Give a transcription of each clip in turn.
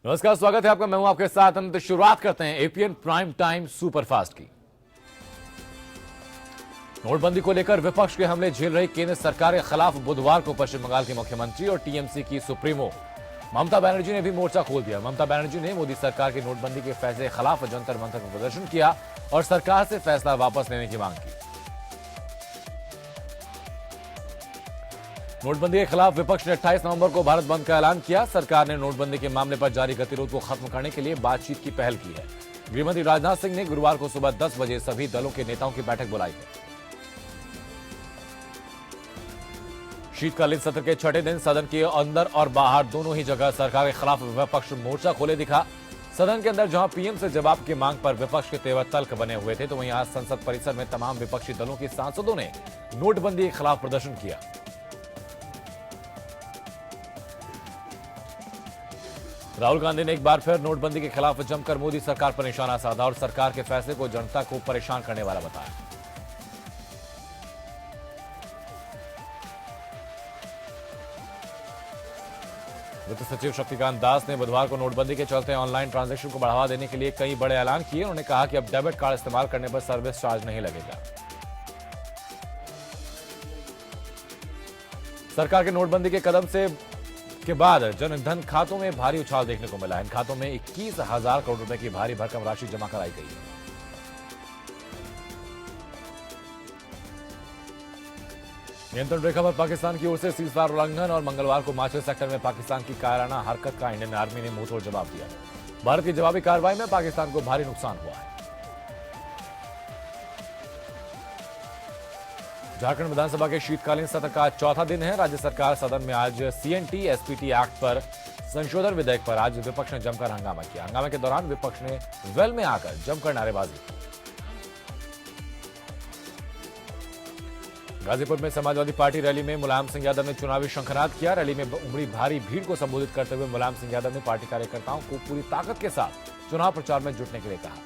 नमस्कार, स्वागत है आपका। मैं हूं आपके साथ। हम तो शुरुआत करते हैं एपीएन प्राइम टाइम सुपरफास्ट की। नोटबंदी को लेकर विपक्ष के हमले झेल रही केंद्र सरकार के खिलाफ बुधवार को पश्चिम बंगाल के मुख्यमंत्री और टीएमसी की सुप्रीमो ममता बनर्जी ने भी मोर्चा खोल दिया। ममता बनर्जी ने मोदी सरकार की नोटबंदी के फैसले के खिलाफ जंतर मंतर में प्रदर्शन किया और सरकार से फैसला वापस लेने की मांग की। नोटबंदी के खिलाफ विपक्ष ने 28 नवंबर को भारत बंद का ऐलान किया। सरकार ने नोटबंदी के मामले पर जारी गतिरोध को खत्म करने के लिए बातचीत की पहल की है। गृहमंत्री राजनाथ सिंह ने गुरुवार को सुबह 10 बजे सभी दलों के नेताओं की बैठक बुलाई है। शीतकालीन सत्र के छठे दिन सदन के अंदर और बाहर दोनों ही जगह सरकार के खिलाफ विपक्ष मोर्चा खोले दिखा। सदन के अंदर जहां पीएम से जवाब की मांग पर विपक्ष के तेवर तल्ख बने हुए थे, तो वहीं आज संसद परिसर में तमाम विपक्षी दलों के सांसदों ने नोटबंदी के खिलाफ प्रदर्शन किया। राहुल गांधी ने एक बार फिर नोटबंदी के खिलाफ जमकर मोदी सरकार पर निशाना साधा और सरकार के फैसले को जनता को परेशान करने वाला बताया। वित्त सचिव शक्तिकांत दास ने बुधवार को नोटबंदी के चलते ऑनलाइन ट्रांजैक्शन को बढ़ावा देने के लिए कई बड़े ऐलान किए। उन्होंने कहा कि अब डेबिट कार्ड इस्तेमाल करने पर सर्विस चार्ज नहीं लगेगा। सरकार के नोटबंदी के कदम के बाद जनधन खातों में भारी उछाल देखने को मिला। इन खातों में 21,000 करोड़ रुपए की भारी भरकम राशि जमा कराई गई है। नियंत्रण रेखा पर पाकिस्तान की ओर से सीजफायर उल्लंघन और मंगलवार को माचल सेक्टर में पाकिस्तान की कायराना हरकत का इंडियन आर्मी ने मुंहतोड़ जवाब दिया। भारत की जवाबी कार्रवाई में पाकिस्तान को भारी नुकसान हुआ है। झारखंड विधानसभा के शीतकालीन सत्र का चौथा दिन है। राज्य सरकार सदन में आज सीएनटी एसपीटी एक्ट पर संशोधन विधेयक पर आज विपक्ष ने जमकर हंगामा किया। हंगामे के दौरान विपक्ष ने वेल में आकर जमकर नारेबाजी की। गाजीपुर में समाजवादी पार्टी रैली में मुलायम सिंह यादव ने चुनावी शंखनाद किया। रैली में उमड़ी भारी भीड़ को संबोधित करते हुए मुलायम सिंह यादव ने पार्टी कार्यकर्ताओं को पूरी ताकत के साथ चुनाव प्रचार में जुटने के लिए कहा।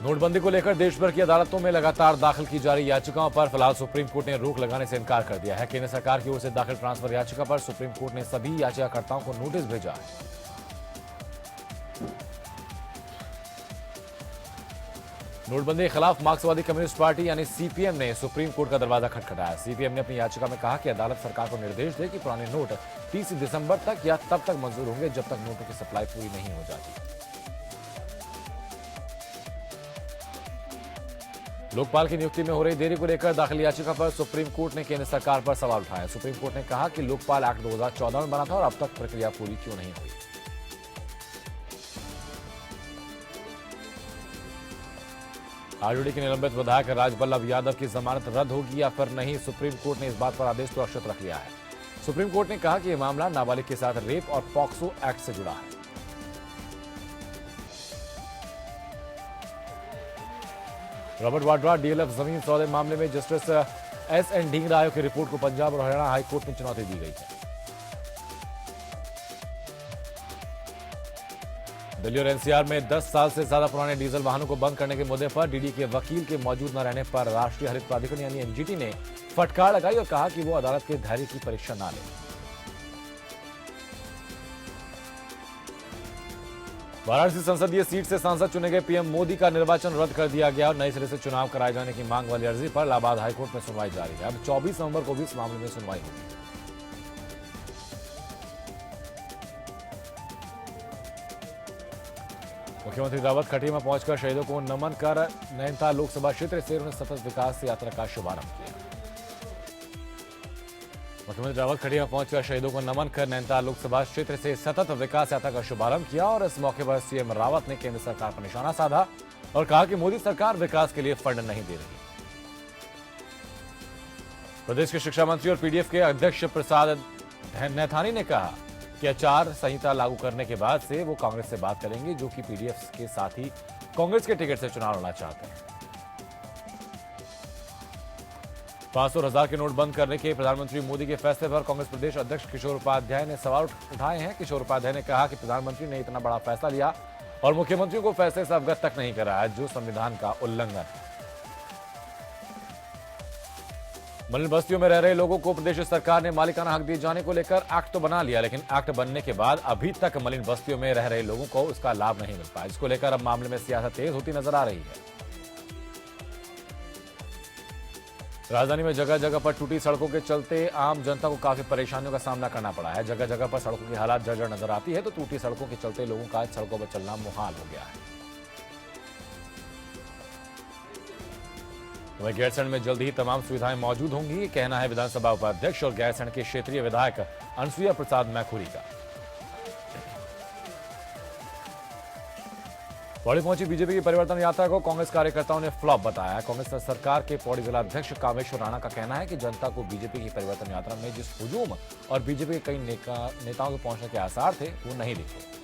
नोटबंदी को लेकर देश भर की अदालतों में लगातार दाखिल की जा रही याचिकाओं पर फिलहाल सुप्रीम कोर्ट ने रोक लगाने से इनकार कर दिया है। केंद्र सरकार की ओर से दाखिल ट्रांसफर याचिका पर सुप्रीम कोर्ट ने सभी याचिकाकर्ताओं को नोटिस भेजा है। नोटबंदी के खिलाफ मार्क्सवादी कम्युनिस्ट पार्टी यानी सीपीएम ने सुप्रीम कोर्ट का दरवाजा खटखटाया। सीपीएम ने अपनी याचिका में कहा कि अदालत सरकार को निर्देश दे कि पुराने नोट 30 दिसंबर तक या तब तक मंजूर होंगे जब तक नोटों की सप्लाई पूरी नहीं हो जाती। लोकपाल की नियुक्ति में हो रही देरी को लेकर दाखिल याचिका पर सुप्रीम कोर्ट ने केंद्र सरकार पर सवाल उठाया। सुप्रीम कोर्ट ने कहा कि लोकपाल एक्ट 2014 में बना था और अब तक प्रक्रिया पूरी क्यों नहीं हुई। आरजेडी के निलंबित विधायक राजबल्लभ यादव की जमानत रद्द होगी या फिर नहीं, सुप्रीम कोर्ट ने इस बात पर आदेश सुरक्षित रख लिया है। सुप्रीम कोर्ट ने कहा कि यह मामला नाबालिग के साथ रेप और पॉक्सो एक्ट से जुड़ा है। रॉबर्ट वाड्रा डीएलएफ जमीन सौदे मामले में जस्टिस एसएन ढींगरा आयोग की रिपोर्ट को पंजाब और हरियाणा हाईकोर्ट में चुनौती दी गई है। दिल्ली और एनसीआर में 10 साल से ज्यादा पुराने डीजल वाहनों को बंद करने के मुद्दे पर डीडी के वकील के मौजूद न रहने पर राष्ट्रीय हरित प्राधिकरण यानी एनजीटी ने फटकार लगाई और कहा कि वो अदालत के धैर्य की परीक्षा न ले। वाराणसी संसदीय सीट से सांसद चुने गए पीएम मोदी का निर्वाचन रद्द कर दिया गया और नए सिरे से चुनाव कराए जाने की मांग वाली अर्जी पर इलाहाबाद हाईकोर्ट में सुनवाई जारी है। अब 24 नवंबर को भी इस मामले में सुनवाई होगी। मुख्यमंत्री रावत खटीमा पहुंचकर शहीदों को नमन कर नैनीताल लोकसभा क्षेत्र से उन्होंने सतत विकास यात्रा का शुभारंभ किया। मुख्यमंत्री रावत खटीमा पहुंचकर शहीदों को नमन कर नैनीताल लोकसभा क्षेत्र से सतत विकास यात्रा का शुभारंभ किया और इस मौके पर सीएम रावत ने केंद्र सरकार पर निशाना साधा और कहा कि मोदी सरकार विकास के लिए फंड नहीं दे रही। प्रदेश के शिक्षा मंत्री और पीडीएफ के अध्यक्ष प्रसाद नैथानी ने कहा कि आचार संहिता लागू करने के बाद से वो कांग्रेस से बात करेंगे, जो कि पीडीएफ के साथ ही कांग्रेस के टिकट से चुनाव लड़ना चाहते हैं। 500 और 1000 के नोट बंद करने के प्रधानमंत्री मोदी के फैसले पर कांग्रेस प्रदेश अध्यक्ष किशोर उपाध्याय ने सवाल उठाए हैं। किशोर उपाध्याय ने कहा कि प्रधानमंत्री ने इतना बड़ा फैसला लिया और मुख्यमंत्री को फैसले से अवगत तक नहीं कराया, जो संविधान का उल्लंघन है। मलिन बस्तियों में रह रहे लोगों को प्रदेश सरकार ने मालिकाना हक दिए जाने को लेकर एक्ट तो बना लिया, लेकिन एक्ट बनने के बाद अभी तक मलिन बस्तियों में रह रहे लोगों को उसका लाभ नहीं मिल पाया। इसको लेकर अब मामले में सियासत तेज होती नजर आ रही है। राजधानी में जगह जगह पर टूटी सड़कों के चलते आम जनता को काफी परेशानियों का सामना करना पड़ा है। जगह जगह पर सड़कों की हालत जर्जर नजर आती है, तो टूटी सड़कों के चलते लोगों का सड़कों पर चलना मुहाल हो गया है। वहीं गैरसैंण में जल्द ही तमाम सुविधाएं मौजूद होंगी, कहना है विधानसभा उपाध्यक्ष और गैरसैंण के क्षेत्रीय विधायक अनसुईया प्रसाद मैखुरी का। पौड़ी पहुंची बीजेपी की परिवर्तन यात्रा को कांग्रेस कार्यकर्ताओं ने फ्लॉप बताया। कांग्रेस सरकार के पौड़ी जिला अध्यक्ष कामेश्वर राणा का कहना है कि जनता को बीजेपी की परिवर्तन यात्रा में जिस हुजूम और बीजेपी के कई नेताओं के पहुंचने के आसार थे वो नहीं दिखे।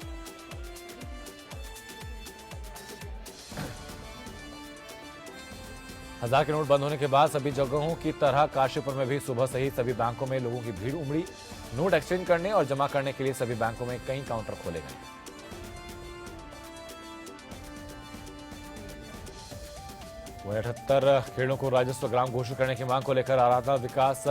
हजार के नोट बंद होने के बाद सभी जगहों की तरह काशीपुर में भी सुबह से ही सभी बैंकों में लोगों की भीड़ उमड़ी। नोट एक्सचेंज करने और जमा करने के लिए सभी बैंकों में कई काउंटर खोले गए। वहीं 78 खेड़ों को राजस्व ग्राम घोषित करने की मांग को लेकर आराधना विकास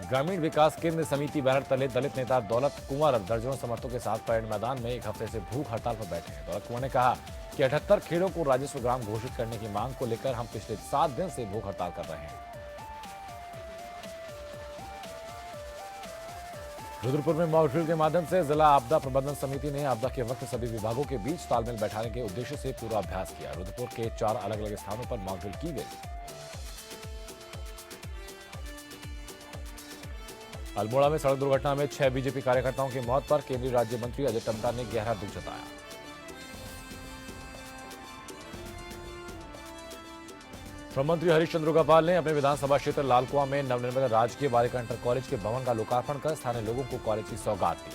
ग्रामीण विकास केंद्र समिति बैनर तले दलित नेता दौलत कुंवर दर्जनों समर्थकों के साथ परेड मैदान में एक हफ्ते से भूख हड़ताल पर बैठे हैं। दौलत कुंवर ने कहा कि 78 खेड़ों को राजस्व ग्राम घोषित करने की मांग को लेकर हम पिछले 7 दिन से भूख हड़ताल कर रहे हैं। रुद्रपुर में मॉकड्रिल के माध्यम से जिला आपदा प्रबंधन समिति ने आपदा के वक्त सभी विभागों के बीच तालमेल बैठाने के उद्देश्य से पूर्वाभ्यास किया। रुद्रपुर के 4 अलग अलग स्थानों पर मॉकड्रिल की गई। अल्मोड़ा में सड़क दुर्घटना में 6 बीजेपी कार्यकर्ताओं की मौत पर केंद्रीय राज्य मंत्री अजय टम्टा ने गहरा दुख जताया। श्रम मंत्री हरीश चंद्र गोपाल ने अपने विधानसभा क्षेत्र लालकुआं में नवनिर्मित राजकीय बालिका इंटर कॉलेज के भवन का लोकार्पण कर स्थानीय लोगों को कॉलेज की सौगात दी।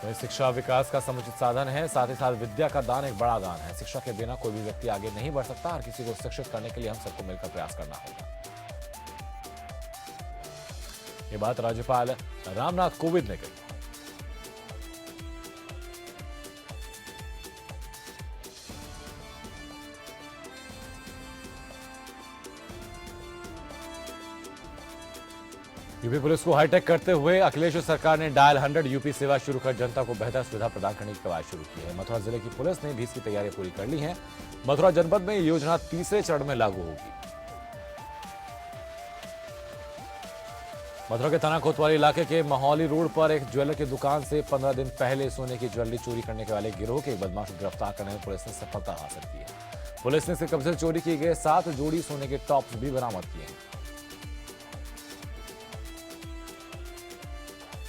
वहीं शिक्षा विकास का समुचित साधन है, साथ ही साथ विद्या का दान एक बड़ा दान है। शिक्षा के बिना कोई भी व्यक्ति आगे नहीं बढ़ सकता। हर किसी को शिक्षित करने के लिए हम सबको मिलकर प्रयास करना होगा। ये बात राज्यपाल रामनाथ कोविंद ने कही। यूपी पुलिस को हाईटेक करते हुए अखिलेश सरकार ने डायल 100 यूपी सेवा शुरू कर जनता को बेहतर सुविधा प्रदान करने की कवायद शुरू की है। मथुरा जिले की पुलिस ने भी इसकी तैयारियां पूरी कर ली हैं। मथुरा जनपद में योजना तीसरे चरण में लागू होगी। मथुरा के थाना कोतवाली इलाके के महौली रोड पर एक ज्वेलर की दुकान से 15 दिन पहले सोने की ज्वेलरी चोरी करने के वाले गिरोह के एक बदमाश को गिरफ्तार करने में पुलिस ने सफलता हासिल की है। पुलिस ने इसके कब्जे से चोरी किए गए 7 जोड़ी सोने के टॉप्स भी बरामद किए हैं।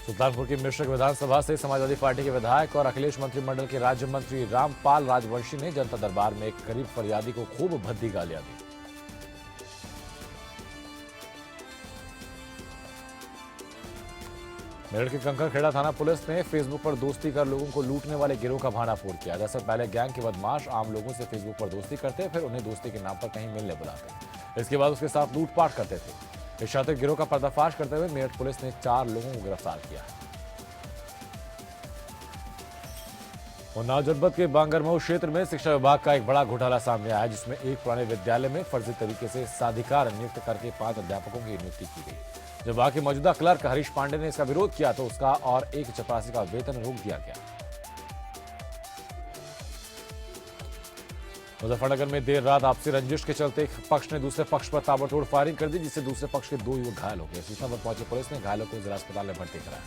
सुल्तानपुर की मिश्रक विधानसभा से समाजवादी पार्टी के विधायक और अखिलेश मंत्रिमंडल के राज्य मंत्री रामपाल राजवंशी ने जनता दरबार में एक गरीब फरियादी को खूब भद्दी गालियां दी। मेरठ के कंकड़खेड़ा थाना पुलिस ने फेसबुक पर दोस्ती कर लोगों को लूटने वाले गिरोह का भांडाफोड़ किया। दरअसल पहले गैंग के बदमाश आम लोगों से फेसबुक पर दोस्ती करते, फिर उन्हें दोस्ती के नाम पर कहीं मिलने बुलाते। इसके बाद उसके साथ लूटपाट करते थे। इस शातिर गिरोह का पर्दाफाश करते हुए मेरठ पुलिस ने 4 लोगों को गिरफ्तार किया है। उन्नाव जनपद के बांगरमऊ क्षेत्र में शिक्षा विभाग का एक बड़ा घोटाला सामने आया, जिसमें एक पुराने विद्यालय में फर्जी तरीके से साधिकार नियुक्त करके 5 अध्यापकों की नियुक्ति की गई। जब वहां के मौजूदा क्लर्क हरीश पांडे ने इसका विरोध किया तो उसका और एक चपरासी का वेतन रोक दिया गया। मुजफ्फरनगर में देर रात आपसी रंजिश के चलते एक पक्ष ने दूसरे पक्ष पर ताबड़तोड़ फायरिंग कर दी, जिससे दूसरे पक्ष के 2 युवक घायल हो गए। सूचना पर पहुंची पुलिस ने घायलों को जिला अस्पताल में भर्ती कराया।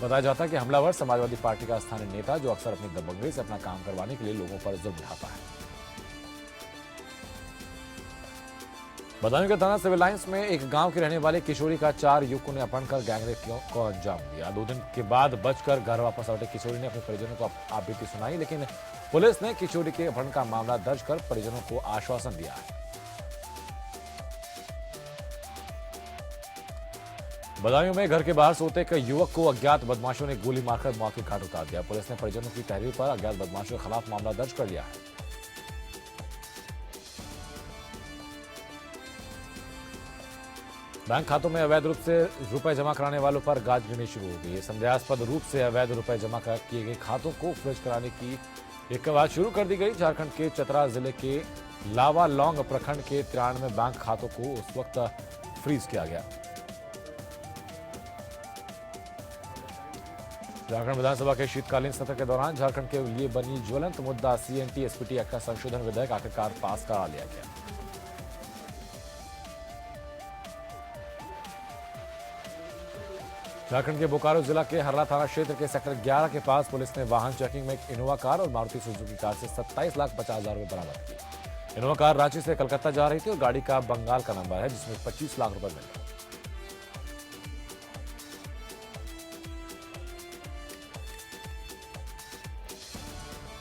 बताया जाता है कि हमलावर समाजवादी पार्टी का स्थानीय नेता, जो अक्सर अपनी दबंगई से अपना काम करवाने के लिए लोगों पर जुल्म ढाता है। बदायूं के थाना सिविल लाइंस में एक गांव की रहने वाली किशोरी का 4 युवकों ने अपहरण कर गैंगरेप को अंजाम दिया। 2 दिन के बाद बचकर घर वापस लौटे किशोरी ने अपने परिजनों को आप बीती सुनाई, लेकिन पुलिस ने किशोरी के अपहरण का मामला दर्ज कर परिजनों को आश्वासन दिया है। बदायूं में घर के बाहर सोते एक युवक को अज्ञात बदमाशों ने गोली मारकर मौत के घाट उतार दिया। पुलिस ने परिजनों की तहरीर पर अज्ञात बदमाशों के खिलाफ मामला दर्ज कर लिया है। बैंक खातों में अवैध रूप से रुपए जमा कराने वालों पर गाज गिरनी शुरू हो गई है। संदेहास्पद रूप से अवैध रुपए जमा किए गए खातों को फ्रीज कराने की एक कवायद शुरू कर दी गई। झारखंड के चतरा जिले के लावालौंग प्रखंड के 93 बैंक खातों को उस वक्त फ्रीज किया गया। झारखंड विधानसभा के शीतकालीन सत्र के दौरान झारखंड के लिए बनी ज्वलंत मुद्दा सीएनटी एसपीटी एक्ट का संशोधन विधेयक आखिरकार पास करा लिया गया। झारखंड के बोकारो जिला के हरला थाना क्षेत्र के सेक्टर 11 के पास पुलिस ने वाहन चेकिंग में एक इनोवा कार और मारुति सुजुकी कार से 27,50,000 रुपए बरामद किए। इनोवा कार रांची से कलकत्ता जा रही थी और गाड़ी का बंगाल का नंबर है, जिसमें 25 लाख रुपए मिले।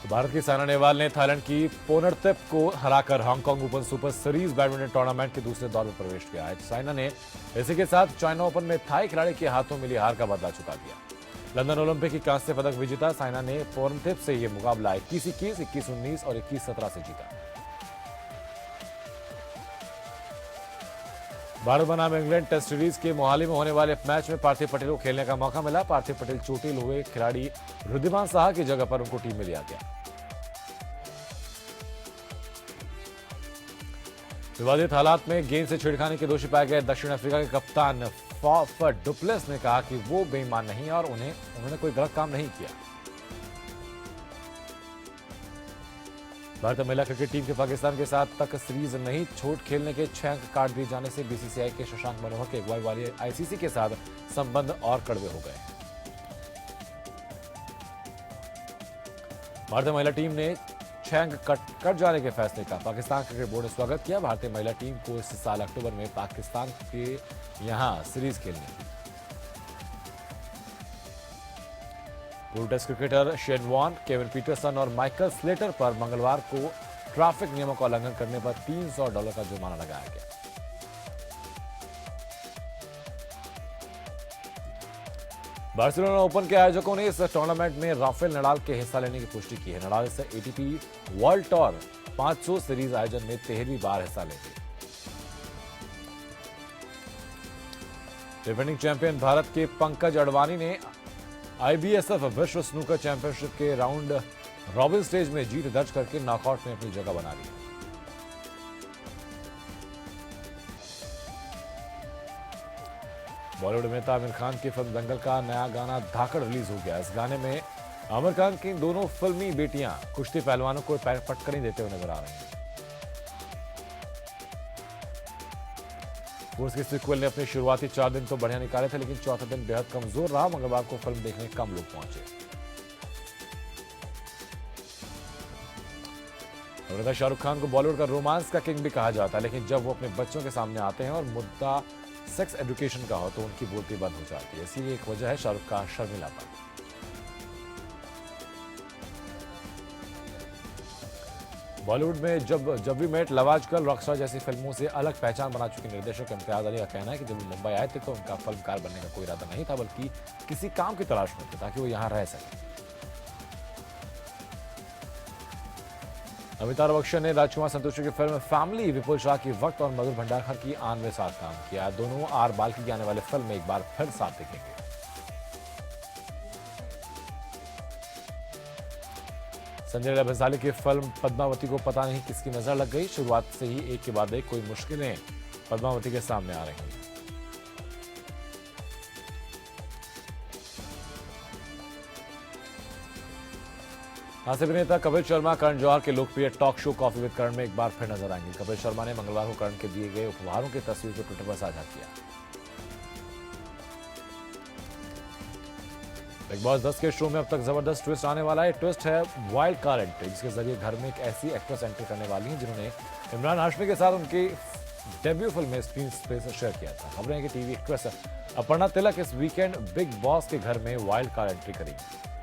तो भारत की साइना नेहवाल ने थाईलैंड की पोनरतेप को हराकर Hong Kong open super series badminton tournament के दूसरे दौर में प्रवेश किया है। साइना ने इसी के साथ चाइना ओपन में थाई खिलाड़ी के हाथों मिली हार का बदला चुका दिया। लंदन ओलंपिक की कांस्य पदक विजेता साइना ने पोनरतेप से यह मुकाबला 21-21, 21-19 और 21-17 से जीता। भारत बनाम इंग्लैंड टेस्ट सीरीज के मोहाली में होने वाले मैच में पार्थिव पटेल को खेलने का मौका मिला। पार्थिव पटेल चोटिल हुए खिलाड़ी रुद्धिमान साहा की जगह पर उनको टीम में लिया गया। विवादित हालात में गेंद से छेड़खानी के दोषी पाए गए दक्षिण अफ्रीका के कप्तान फाफ डु प्लेसिस ने कहा कि वो बेईमान नहीं है और उन्होंने कोई गलत काम नहीं किया। भारतीय महिला क्रिकेट टीम के पाकिस्तान के साथ तक सीरीज नहीं छोड़ खेलने के 6 अंक काट दिए जाने से बीसीसीआई के शशांक मनोहर के अगुवाई वाली आईसीसी के साथ संबंध और कड़वे हो गए। भारतीय महिला टीम ने 6 अंक कट जाने के फैसले का पाकिस्तान क्रिकेट बोर्ड ने स्वागत किया। भारतीय महिला टीम को इस साल अक्टूबर में पाकिस्तान के यहां सीरीज खेलनी थी। पूर्व test cricketer Shane Warne, Kevin Pietersen और माइकल स्लेटर पर मंगलवार को ट्रैफिक नियमों का उल्लंघन करने पर $300 का जुर्माना लगाया गया। बार्सिलोना ओपन के आयोजकों ने इस टूर्नामेंट में राफेल नडाल के हिस्सा लेने की पुष्टि की है। नडाल इस एटीपी वर्ल्ड टूर 500 सीरीज आयोजन में 13वीं बार हिस्सा लेंगे। डिफेंडिंग चैंपियन भारत के पंकज अडवाणी ने आईबीएसएफ विश्व स्नूकर चैंपियनशिप के राउंड रॉबिन स्टेज में जीत दर्ज करके नॉकआउट में अपनी जगह बना ली। बॉलीवुड अभिनेता आमिर खान की फिल्म दंगल का नया गाना धाकड़ रिलीज हो गया। इस गाने में आमिर खान की दोनों फिल्मी बेटियां कुश्ती पहलवानों को पटकनी देते हुए नजर आ रही हैं। कोर्स के सीक्वल ने अपने शुरुआती 4 दिन तो बढ़िया निकाले थे, लेकिन चौथा दिन बेहद कमजोर रहा। मंगलवार को फिल्म देखने कम लोग पहुंचे। अभिनेता शाहरुख खान को बॉलीवुड का रोमांस का किंग भी कहा जाता है, लेकिन जब वो अपने बच्चों के सामने आते हैं और मुद्दा सेक्स एजुकेशन का हो तो उनकी बोलती बंद हो जाती है। इसी एक वजह है शाहरुख का शर्मिलापन। बॉलीवुड में जब वी मेट, लव आजकल, रॉकस्टार जैसी फिल्मों से अलग पहचान बना चुके निर्देशक इम्तियाज अली का कहना है कि जब वो मुंबई आए थे तो उनका फिल्मकार बनने का कोई इरादा नहीं था, बल्कि किसी काम की तलाश में थे ताकि वो यहां रह सके। अमिताभ बच्चन ने राजकुमार संतोषी की फिल्म फैमिली, विपुल शाह की वक्त और मधुर भंडारकर की आन में साथ काम किया। दोनों आर बाल्की की आने वाले फिल्म में एक बार फिर साथ दिखेंगे। संजय लीला भंसाली की फिल्म पद्मावती को पता नहीं किसकी नजर लग गई। शुरुआत से ही एक के बाद एक कोई मुश्किलें पद्मावती के सामने आ रही हैं। हास्य अभिनेता कपिल शर्मा करण जौहर के लोकप्रिय टॉक शो कॉफी विद करण में एक बार फिर नजर आएंगे। कपिल शर्मा ने मंगलवार को करण के दिए गए उपहारों की तस्वीर को ट्विटर पर साझा किया। बिग बॉस 10 के शो में अब तक जबरदस्त ट्विस्ट आने वाला है। ट्विस्ट है वाइल्ड कार्ड एंट्री, जिसके जरिए घर में एक ऐसी एक्ट्रेस एंट्री करने वाली है जिन्होंने इमरान हाशमी के साथ उनकी डेब्यू फिल्म में स्क्रीन स्पेस शेयर किया था। खबरें हैं कि टीवी एक्ट्रेस अपर्णा तिलक इस वीकेंड बिग बॉस के घर में वाइल्ड कार्ड एंट्री करेगी।